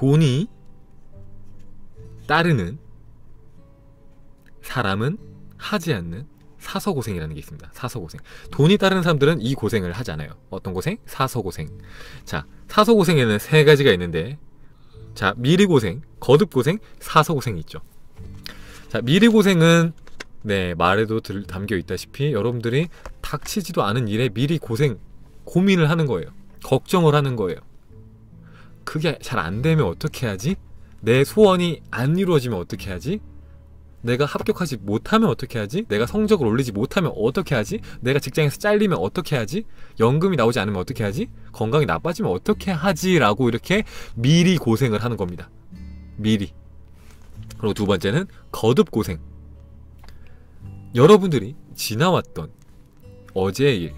돈이 따르는 사람은 하지 않는 사서고생이라는 게 있습니다. 사서고생. 돈이 따르는 사람들은 이 고생을 하지 않아요. 어떤 고생? 사서고생. 자, 사서고생에는 세 가지가 있는데, 자, 미리고생, 거듭고생, 사서고생이 있죠. 자, 미리고생은 네, 말에도 담겨 있다시피 여러분들이 닥치지도 않은 일에 미리 고민을 하는 거예요. 걱정을 하는 거예요. 그게 잘 안 되면 어떻게 하지? 내 소원이 안 이루어지면 어떻게 하지? 내가 합격하지 못하면 어떻게 하지? 내가 성적을 올리지 못하면 어떻게 하지? 내가 직장에서 잘리면 어떻게 하지? 연금이 나오지 않으면 어떻게 하지? 건강이 나빠지면 어떻게 하지? 라고 이렇게 미리 고생을 하는 겁니다. 미리. 그리고 두 번째는 거듭 고생. 여러분들이 지나왔던 어제의 일,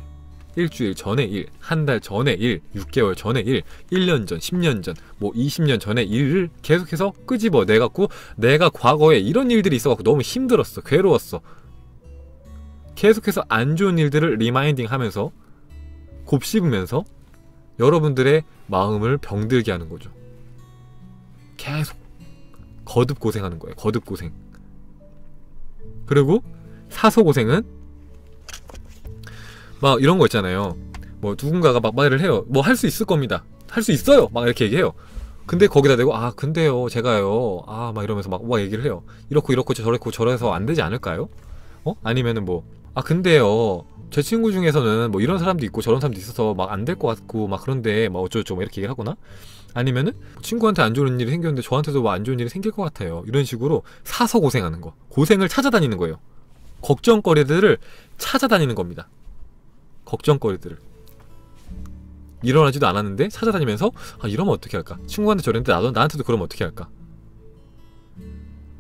일주일 전의 일, 한 달 전의 일, 6개월 전의 일, 1년 전, 10년 전, 뭐 20년 전의 일을 계속해서 끄집어 내갖고 내가 과거에 이런 일들이 있어갖고 너무 힘들었어, 괴로웠어. 계속해서 안 좋은 일들을 리마인딩 하면서 곱씹으면서 여러분들의 마음을 병들게 하는 거죠. 계속 거듭 고생하는 거예요. 거듭 고생. 그리고 사서 고생은 막 이런 거 있잖아요. 뭐 누군가가 막 말을 해요. 뭐 할 수 있을 겁니다. 할 수 있어요. 막 이렇게 얘기해요. 근데 거기다 대고 아 근데요 제가요 막 이러면서 막 얘기를 해요. 이렇고 이렇고 저렇고 저래서 안 되지 않을까요? 아니면은 뭐 아 근데요 제 친구 중에서는 뭐 이런 사람도 있고 저런 사람도 있어서 막 안 될 것 같고 막 그런데 막 어쩌고저쩌고 이렇게 얘기를 하거나, 아니면은 친구한테 안 좋은 일이 생겼는데 저한테도 뭐 안 좋은 일이 생길 것 같아요. 이런 식으로 사서 고생하는 거. 고생을 찾아다니는 거예요. 걱정거리들을 찾아다니는 겁니다. 걱정거리들을. 일어나지도 않았는데 찾아다니면서 아 이러면 어떻게 할까? 친구한테 저랬는데 나한테도 그러면 어떻게 할까?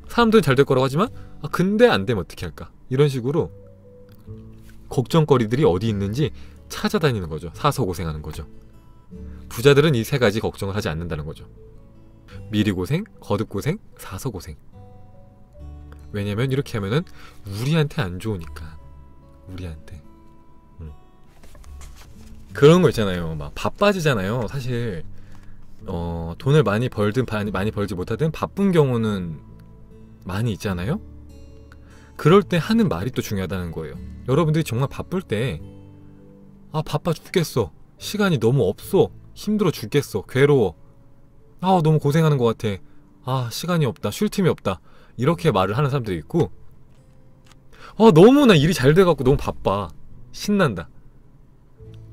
사람들은 잘 될 거라고 하지만 아 근데 안 되면 어떻게 할까? 이런 식으로 걱정거리들이 어디 있는지 찾아다니는 거죠. 사서 고생하는 거죠. 부자들은 이 세 가지 걱정을 하지 않는다는 거죠. 미리 고생, 거듭 고생, 사서 고생. 왜냐면 이렇게 하면은 우리한테 안 좋으니까. 우리한테. 그런 거 있잖아요. 막 바빠지잖아요. 사실 돈을 많이 벌든 많이 벌지 못하든 바쁜 경우는 많이 있잖아요. 그럴 때 하는 말이 또 중요하다는 거예요. 여러분들이 정말 바쁠 때 아 바빠 죽겠어, 시간이 너무 없어, 힘들어 죽겠어, 괴로워, 아 너무 고생하는 것 같아, 아 시간이 없다, 쉴 틈이 없다, 이렇게 말을 하는 사람들이 있고, 아 너무 나 일이 잘 돼갖고 너무 바빠, 신난다,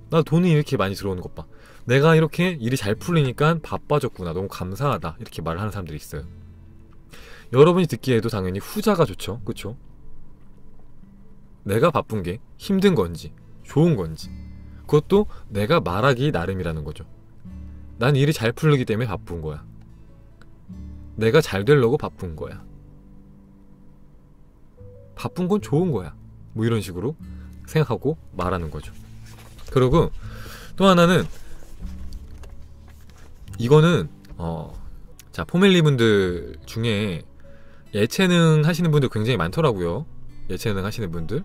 나 돈이 이렇게 많이 들어오는 것 봐, 내가 이렇게 일이 잘 풀리니까 바빠졌구나, 너무 감사하다, 이렇게 말을 하는 사람들이 있어요. 여러분이 듣기에도 당연히 후자가 좋죠. 그쵸? 내가 바쁜 게 힘든 건지 좋은 건지 그것도 내가 말하기 나름이라는 거죠. 난 일이 잘 풀리기 때문에 바쁜 거야, 내가 잘 되려고 바쁜 거야, 바쁜 건 좋은 거야, 뭐 이런 식으로 생각하고 말하는 거죠. 그리고 또 하나는 이거는 자 포멜리 분들 중에 예체능 하시는 분들 굉장히 많더라고요. 예체능 하시는 분들,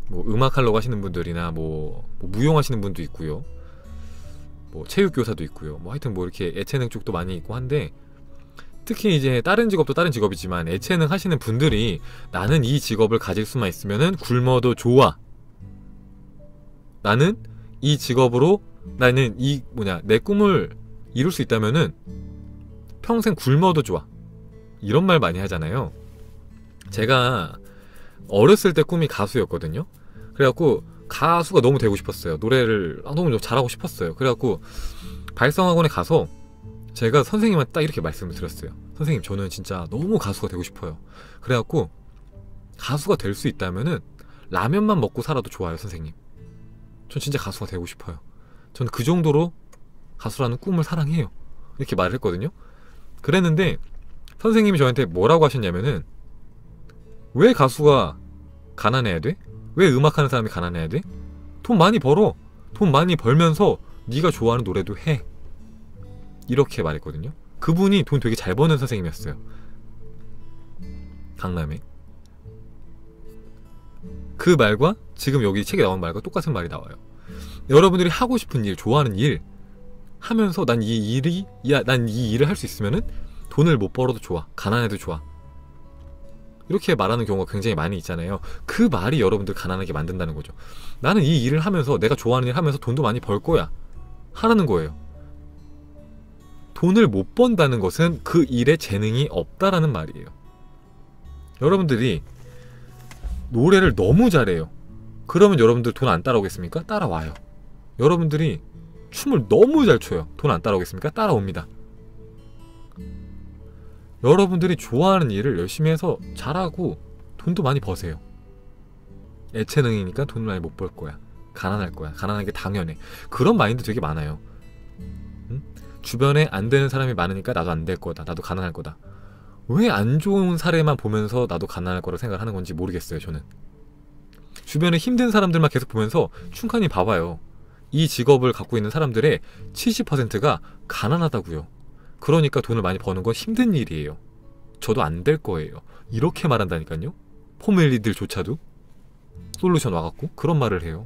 뭐 음악 하려고 하시는 분들이나 뭐 무용 하시는 분도 있고요, 뭐 체육교사도 있고요, 뭐 하여튼 뭐 이렇게 예체능 쪽도 많이 있고 한데, 특히 이제 다른 직업도 다른 직업이지만 예체능 하시는 분들이 나는 이 직업을 가질 수만 있으면은 굶어도 좋아, 나는 이 직업으로 나는 내 꿈을 이룰 수 있다면은 평생 굶어도 좋아, 이런 말 많이 하잖아요. 제가 어렸을 때 꿈이 가수였거든요. 그래갖고 가수가 너무 되고 싶었어요. 노래를 너무 잘하고 싶었어요. 그래갖고 발성학원에 가서 제가 선생님한테 딱 이렇게 말씀을 드렸어요. 선생님 저는 진짜 너무 가수가 되고 싶어요. 그래갖고 가수가 될 수 있다면은 라면만 먹고 살아도 좋아요 선생님. 전 진짜 가수가 되고 싶어요. 저는 그 정도로 가수라는 꿈을 사랑해요. 이렇게 말을 했거든요. 그랬는데 선생님이 저한테 뭐라고 하셨냐면은, 왜 가수가 가난해야 돼? 왜 음악하는 사람이 가난해야 돼? 돈 많이 벌어. 돈 많이 벌면서 네가 좋아하는 노래도 해. 이렇게 말했거든요. 그분이 돈 되게 잘 버는 선생님이었어요. 강남에. 그 말과 지금 여기 책에 나온 말과 똑같은 말이 나와요. 여러분들이 하고 싶은 일, 좋아하는 일 하면서 난 이 일을 할 수 있으면은 돈을 못 벌어도 좋아, 가난해도 좋아, 이렇게 말하는 경우가 굉장히 많이 있잖아요. 그 말이 여러분들 가난하게 만든다는 거죠. 나는 이 일을 하면서, 내가 좋아하는 일 하면서 돈도 많이 벌 거야 하라는 거예요. 돈을 못 번다는 것은 그 일에 재능이 없다라는 말이에요. 여러분들이 노래를 너무 잘해요. 그러면 여러분들 돈 안 따라오겠습니까? 따라와요. 여러분들이 춤을 너무 잘 춰요. 돈 안 따라오겠습니까? 따라옵니다. 여러분들이 좋아하는 일을 열심히 해서 잘하고 돈도 많이 버세요. 애체능이니까 돈을 많이 못 벌 거야, 가난할 거야, 가난한 게 당연해. 그런 마인드 되게 많아요. 응? 주변에 안 되는 사람이 많으니까 나도 안 될 거다, 나도 가난할 거다. 왜 안 좋은 사례만 보면서 나도 가난할 거라고 생각하는 건지 모르겠어요. 저는 주변에 힘든 사람들만 계속 보면서 충분히 봐봐요. 이 직업을 갖고 있는 사람들의 70%가 가난하다고요. 그러니까 돈을 많이 버는 건 힘든 일이에요. 저도 안 될 거예요, 이렇게 말한다니까요. 포뮬리들조차도 솔루션 와갖고 그런 말을 해요.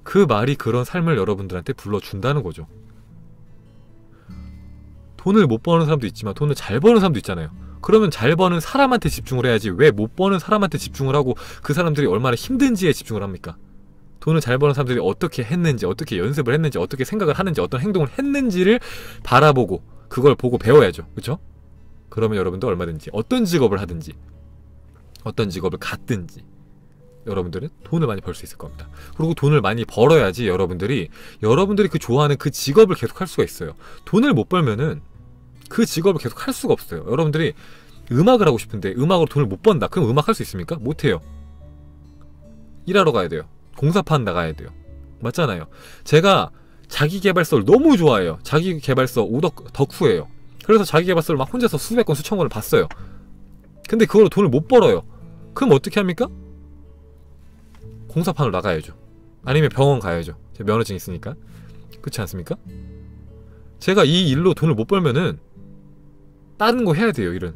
그 말이 그런 삶을 여러분들한테 불러준다는 거죠. 돈을 못 버는 사람도 있지만 돈을 잘 버는 사람도 있잖아요. 그러면 잘 버는 사람한테 집중을 해야지 왜 못 버는 사람한테 집중을 하고 그 사람들이 얼마나 힘든지에 집중을 합니까? 돈을 잘 버는 사람들이 어떻게 했는지, 어떻게 연습을 했는지, 어떻게 생각을 하는지, 어떤 행동을 했는지를 바라보고 그걸 보고 배워야죠. 그쵸? 그러면 여러분도 얼마든지 어떤 직업을 하든지 어떤 직업을 갖든지 여러분들은 돈을 많이 벌 수 있을 겁니다. 그리고 돈을 많이 벌어야지 여러분들이 그 좋아하는 그 직업을 계속 할 수가 있어요. 돈을 못 벌면은 그 직업을 계속 할 수가 없어요. 여러분들이 음악을 하고 싶은데 음악으로 돈을 못 번다. 그럼 음악 할 수 있습니까? 못해요. 일하러 가야 돼요. 공사판 나가야 돼요. 맞잖아요. 제가 자기계발서를 너무 좋아해요. 자기계발서 덕후예요. 그래서 자기계발서를 막 혼자서 수백 권 수천 권을 봤어요. 근데 그걸로 돈을 못 벌어요. 그럼 어떻게 합니까? 공사판으로 나가야죠. 아니면 병원 가야죠. 제 면허증 있으니까. 그렇지 않습니까? 제가 이 일로 돈을 못 벌면은 다른 거 해야 돼요, 일은.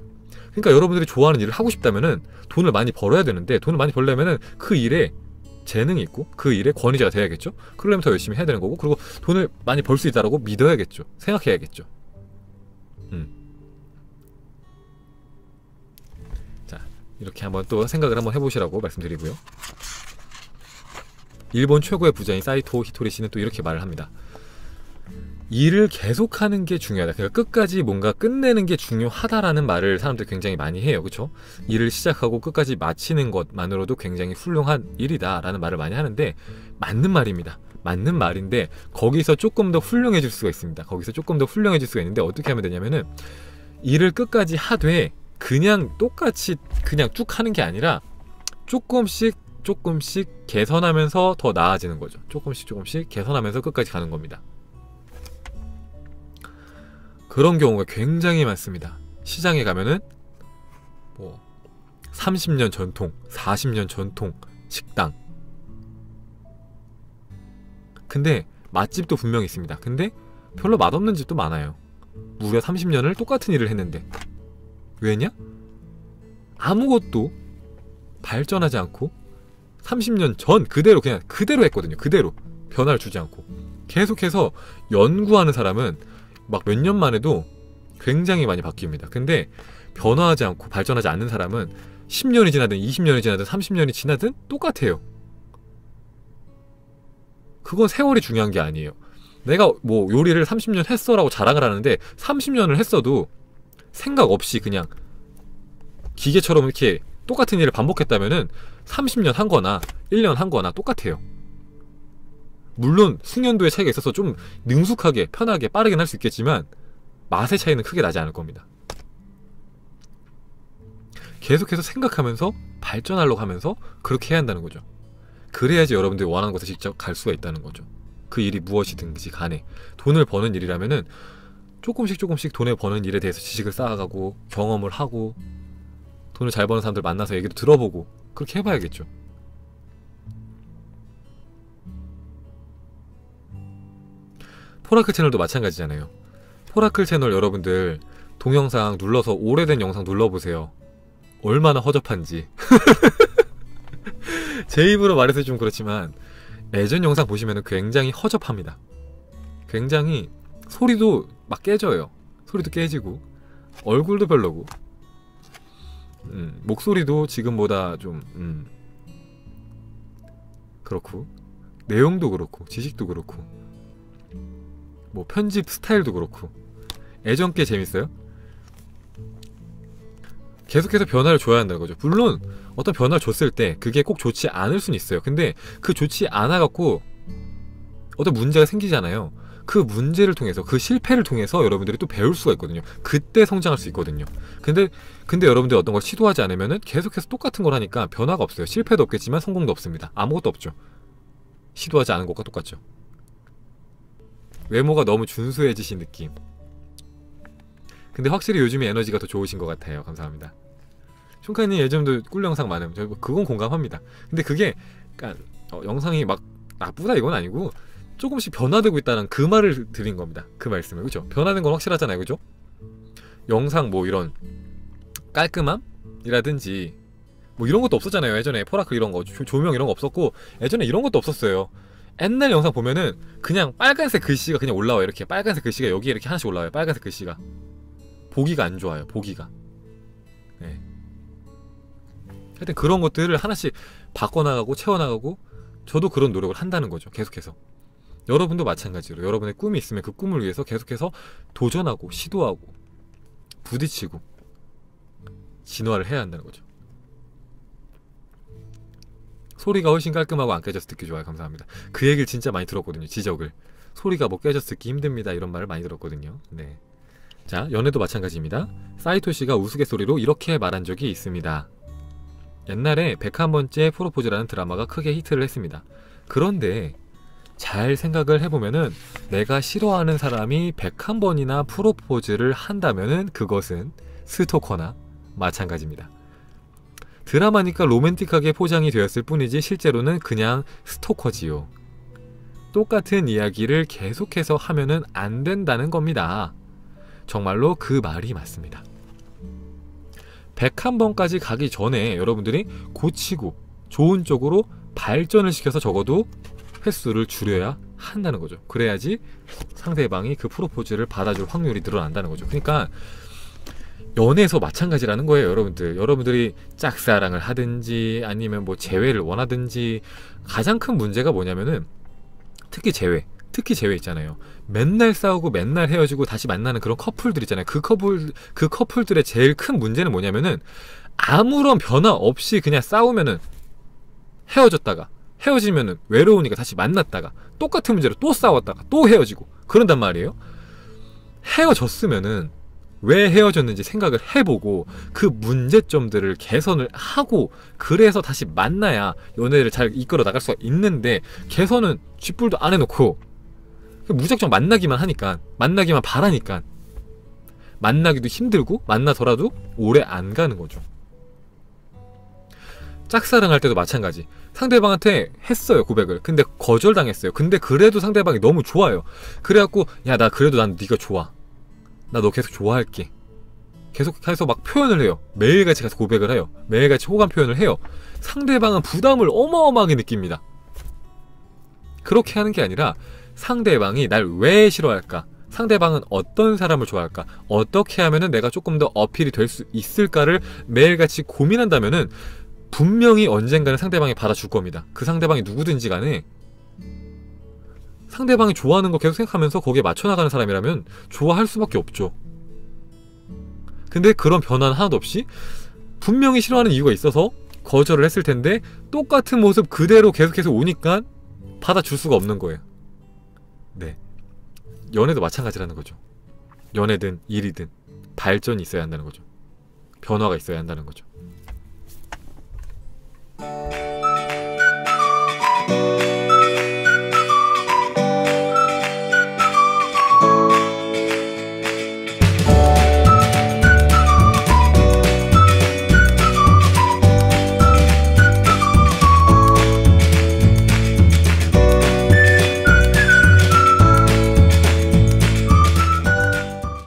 그러니까 여러분들이 좋아하는 일을 하고 싶다면은 돈을 많이 벌어야 되는데, 돈을 많이 벌려면은 그 일에 재능이 있고 그 일에 권위자가 돼야겠죠. 그러려면 더 열심히 해야 되는 거고, 그리고 돈을 많이 벌 수 있다라고 믿어야겠죠. 생각해야겠죠. 자, 이렇게 한번 또 생각을 한번 해보시라고 말씀드리고요. 일본 최고의 부자인 사이토 히토리 씨는 또 이렇게 말을 합니다. 일을 계속하는 게 중요하다. 그러니까 끝까지 뭔가 끝내는 게 중요하다라는 말을 사람들이 굉장히 많이 해요. 그렇죠? 일을 시작하고 끝까지 마치는 것만으로도 굉장히 훌륭한 일이다 라는 말을 많이 하는데, 맞는 말입니다. 맞는 말인데 거기서 조금 더 훌륭해질 수가 있습니다. 거기서 조금 더 훌륭해질 수가 있는데 어떻게 하면 되냐면은, 일을 끝까지 그냥 똑같이 그냥 쭉 하는 게 아니라 조금씩 개선하면서 더 나아지는 거죠. 조금씩 개선하면서 끝까지 가는 겁니다. 그런 경우가 굉장히 많습니다. 시장에 가면은 뭐 30년 전통, 40년 전통 식당. 근데 맛집도 분명히 있습니다. 근데 별로 맛없는 집도 많아요. 무려 30년을 똑같은 일을 했는데. 왜냐? 아무것도 발전하지 않고 30년 전 그대로 했거든요. 그대로 변화를 주지 않고 계속해서 연구하는 사람은 막 몇 년만 해도 굉장히 많이 바뀝니다. 근데 변화하지 않고 발전하지 않는 사람은 10년이 지나든 20년이 지나든 30년이 지나든 똑같아요. 그건 세월이 중요한 게 아니에요. 내가 뭐 요리를 30년 했어 라고 자랑을 하는데 30년을 했어도 생각 없이 그냥 기계처럼 이렇게 똑같은 일을 반복했다면은 30년 한 거나 1년 한 거나 똑같아요. 물론 숙련도의 차이가 있어서 좀 능숙하게, 편하게, 빠르게 할 수 있겠지만 맛의 차이는 크게 나지 않을 겁니다. 계속해서 생각하면서 발전하려고 하면서 그렇게 해야 한다는 거죠. 그래야지 여러분들이 원하는 곳에 직접 갈 수가 있다는 거죠. 그 일이 무엇이든지 간에 돈을 버는 일이라면은 조금씩 돈을 버는 일에 대해서 지식을 쌓아가고 경험을 하고 돈을 잘 버는 사람들 만나서 얘기도 들어보고 그렇게 해봐야겠죠. 포라클 채널도 마찬가지잖아요. 포라클 채널 여러분들 동영상 눌러서 오래된 영상 눌러보세요. 얼마나 허접한지. 제 입으로 말해서 좀 그렇지만 예전 영상 보시면 굉장히 허접합니다. 굉장히 소리도 막 깨져요. 소리도 깨지고 얼굴도 별로고 목소리도 지금보다 좀 그렇고 내용도 그렇고 지식도 그렇고 뭐 편집 스타일도 그렇고 예전 게 재밌어요? 계속해서 변화를 줘야 한다는 거죠. 물론 어떤 변화를 줬을 때 그게 꼭 좋지 않을 수는 있어요. 근데 그 좋지 않아 갖고 어떤 문제가 생기잖아요. 그 문제를 통해서, 그 실패를 통해서 여러분들이 또 배울 수가 있거든요. 그때 성장할 수 있거든요. 근데 여러분들이 어떤 걸 시도하지 않으면은 계속해서 똑같은 걸 하니까 변화가 없어요. 실패도 없겠지만 성공도 없습니다. 아무것도 없죠. 시도하지 않은 것과 똑같죠. 외모가 너무 준수해지신 느낌. 근데 확실히 요즘에 에너지가 더 좋으신 것 같아요. 감사합니다. 숑카님 예전도 꿀 영상 많음. 저 그건 공감합니다. 근데 그게 그러니까 영상이 막 나쁘다 이건 아니고 조금씩 변화되고 있다는 그 말을 드린 겁니다. 그 말씀을. 그죠? 변화된 건 확실하잖아요. 그죠? 영상 뭐 이런 깔끔함이라든지 뭐 이런 것도 없었잖아요. 예전에 포라클 이런 거 조명 이런 거 없었고 예전에 이런 것도 없었어요. 옛날 영상 보면은 그냥 빨간색 글씨가 그냥 올라와요. 이렇게 빨간색 글씨가 여기에 이렇게 하나씩 올라와요. 빨간색 글씨가 보기가 안 좋아요. 보기가. 네. 하여튼 그런 것들을 하나씩 바꿔나가고 채워나가고 저도 그런 노력을 한다는 거죠. 계속해서. 여러분도 마찬가지로 여러분의 꿈이 있으면 그 꿈을 위해서 계속해서 도전하고 시도하고 부딪히고 진화를 해야 한다는 거죠. 소리가 훨씬 깔끔하고 안 깨져서 듣기 좋아요. 감사합니다. 그 얘기를 진짜 많이 들었거든요. 지적을. 소리가 뭐 깨져서 듣기 힘듭니다. 이런 말을 많이 들었거든요. 네. 자, 연애도 마찬가지입니다. 사이토시가 우스갯소리로 이렇게 말한 적이 있습니다. 옛날에 101번째 프로포즈라는 드라마가 크게 히트를 했습니다. 그런데 잘 생각을 해보면은 내가 싫어하는 사람이 101번이나 프로포즈를 한다면은 그것은 스토커나 마찬가지입니다. 드라마니까 로맨틱하게 포장이 되었을 뿐이지 실제로는 그냥 스토커지요. 똑같은 이야기를 계속해서 하면은 안 된다는 겁니다. 정말로 그 말이 맞습니다. 101번까지 가기 전에 여러분들이 고치고 좋은 쪽으로 발전을 시켜서 적어도 횟수를 줄여야 한다는 거죠. 그래야지 상대방이 그 프로포즈를 받아줄 확률이 늘어난다는 거죠. 그러니까 연애에서 마찬가지라는 거예요. 여러분들이 짝사랑을 하든지 아니면 뭐 재회를 원하든지 가장 큰 문제가 뭐냐면은 특히 재회 있잖아요. 맨날 싸우고 맨날 헤어지고 다시 만나는 그런 커플들 있잖아요. 그 커플들의 제일 큰 문제는 뭐냐면은 아무런 변화 없이 그냥 싸우면은 헤어졌다가 헤어지면은 외로우니까 다시 만났다가 똑같은 문제로 또 싸웠다가 또 헤어지고 그런단 말이에요. 헤어졌으면은 왜 헤어졌는지 생각을 해보고 그 문제점들을 개선을 하고 그래서 다시 만나야 연애를 잘 이끌어 나갈 수가 있는데 개선은 쥐뿔도 안 해놓고 무작정 만나기만 하니까 만나기만 바라니까 만나기도 힘들고 만나더라도 오래 안 가는 거죠. 짝사랑할 때도 마찬가지. 상대방한테 했어요, 고백을. 근데 거절당했어요. 근데 그래도 상대방이 너무 좋아요. 그래갖고 야, 나 그래도 난 네가 좋아. 나 너 계속 좋아할게. 계속해서 막 표현을 해요. 매일같이 가서 고백을 해요. 매일같이 호감 표현을 해요. 상대방은 부담을 어마어마하게 느낍니다. 그렇게 하는 게 아니라 상대방이 날 왜 싫어할까? 상대방은 어떤 사람을 좋아할까? 어떻게 하면은 내가 조금 더 어필이 될 수 있을까를 매일같이 고민한다면은 분명히 언젠가는 상대방이 받아줄 겁니다. 그 상대방이 누구든지 간에 상대방이 좋아하는 거 계속 생각하면서 거기에 맞춰나가는 사람이라면 좋아할 수밖에 없죠. 근데 그런 변화는 하나도 없이 분명히 싫어하는 이유가 있어서 거절을 했을 텐데 똑같은 모습 그대로 계속해서 오니까 받아줄 수가 없는 거예요. 네, 연애도 마찬가지라는 거죠. 연애든 일이든 발전이 있어야 한다는 거죠. 변화가 있어야 한다는 거죠.